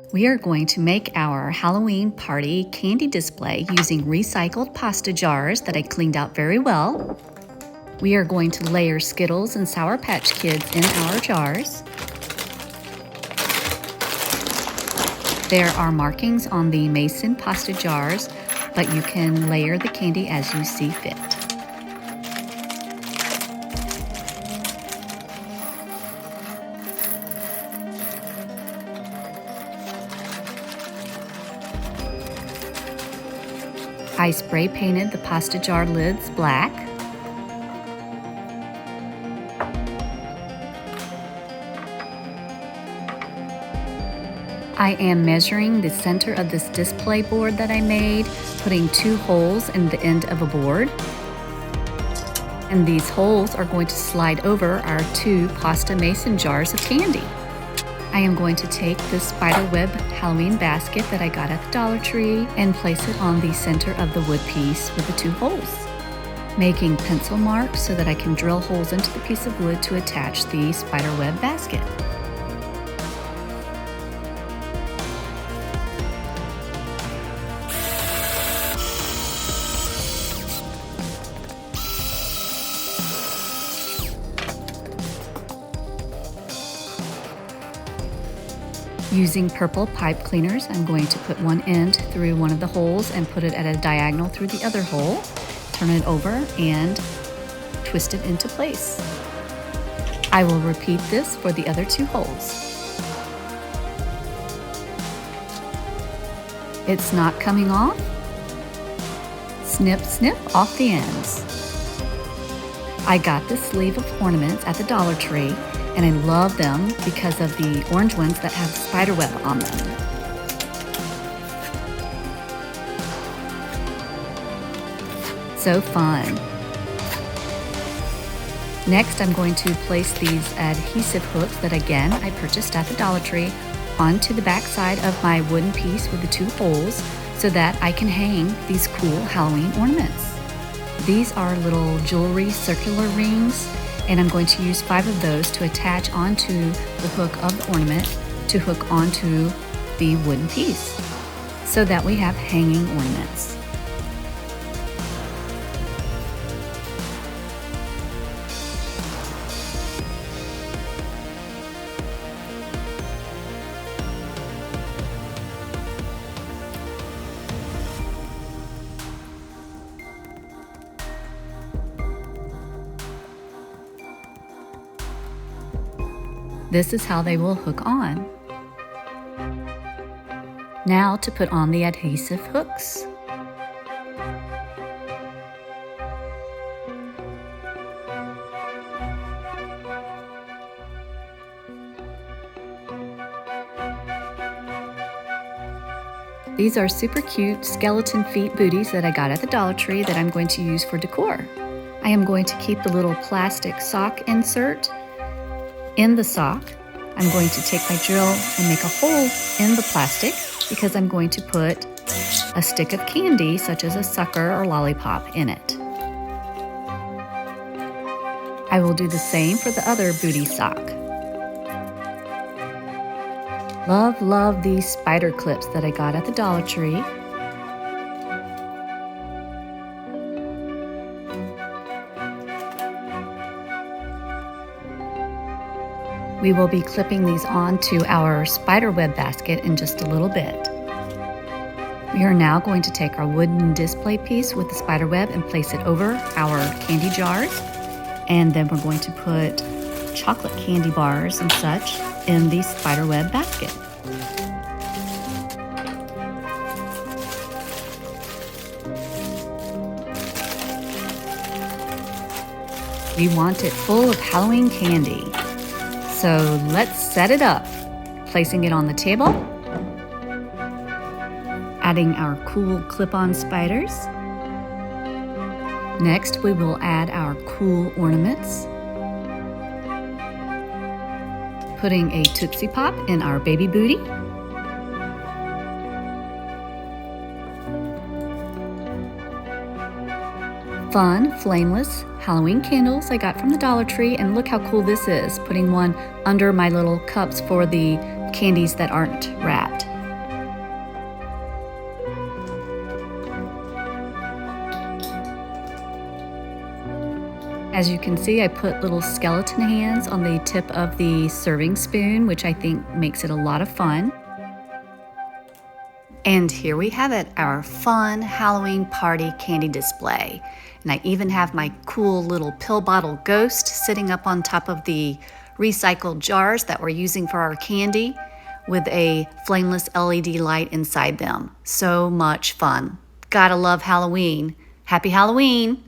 We are going to make our Halloween party candy display using recycled pasta jars that I cleaned out very well. We are going to layer Skittles and Sour Patch Kids in our jars. There are markings on the Mason pasta jars, but you can layer the candy as you see fit. I spray painted the pasta jar lids black. I am measuring the center of this display board that I made, putting 2 holes in the end of a board. And these holes are going to slide over our 2 pasta mason jars of candy. I am going to take this spiderweb Halloween basket that I got at the Dollar Tree and place it on the center of the wood piece with the 2 holes, making pencil marks so that I can drill holes into the piece of wood to attach the spiderweb basket. Using purple pipe cleaners, I'm going to put one end through one of the holes and put it at a diagonal through the other hole, turn it over, and twist it into place. I will repeat this for the other 2 holes. It's not coming off. Snip, snip off the ends. I got this sleeve of ornaments at the Dollar Tree, and I love them because of the orange ones that have spiderweb on them. So fun. Next, I'm going to place these adhesive hooks that again I purchased at the Dollar Tree onto the back side of my wooden piece with the 2 holes so that I can hang these cool Halloween ornaments. These are little jewelry circular rings, and I'm going to use 5 of those to attach onto the hook of the ornament to hook onto the wooden piece so that we have hanging ornaments. This is how they will hook on. Now to put on the adhesive hooks. These are super cute skeleton feet booties that I got at the Dollar Tree that I'm going to use for decor. I am going to keep the little plastic sock insert in the sock. I'm going to take my drill and make a hole in the plastic because I'm going to put a stick of candy such as a sucker or lollipop in it. I will do the same for the other booty sock. Love these spider clips that I got at the Dollar Tree. We will be clipping these onto our spiderweb basket in just a little bit. We are now going to take our wooden display piece with the spiderweb and place it over our candy jars. And then we're going to put chocolate candy bars and such in the spiderweb basket. We want it full of Halloween candy. So let's set it up, placing it on the table, adding our cool clip-on spiders. Next, we will add our cool ornaments, putting a Tootsie Pop in our baby booty, fun, flameless Halloween candles I got from the Dollar Tree, and look how cool this is, putting one under my little cups for the candies that aren't wrapped. As you can see, I put little skeleton hands on the tip of the serving spoon, which I think makes it a lot of fun. And here we have it, our fun Halloween party candy display. And I even have my cool little pill bottle ghost sitting up on top of the recycled jars that we're using for our candy with a flameless LED light inside them. So much fun. Gotta love Halloween. Happy Halloween!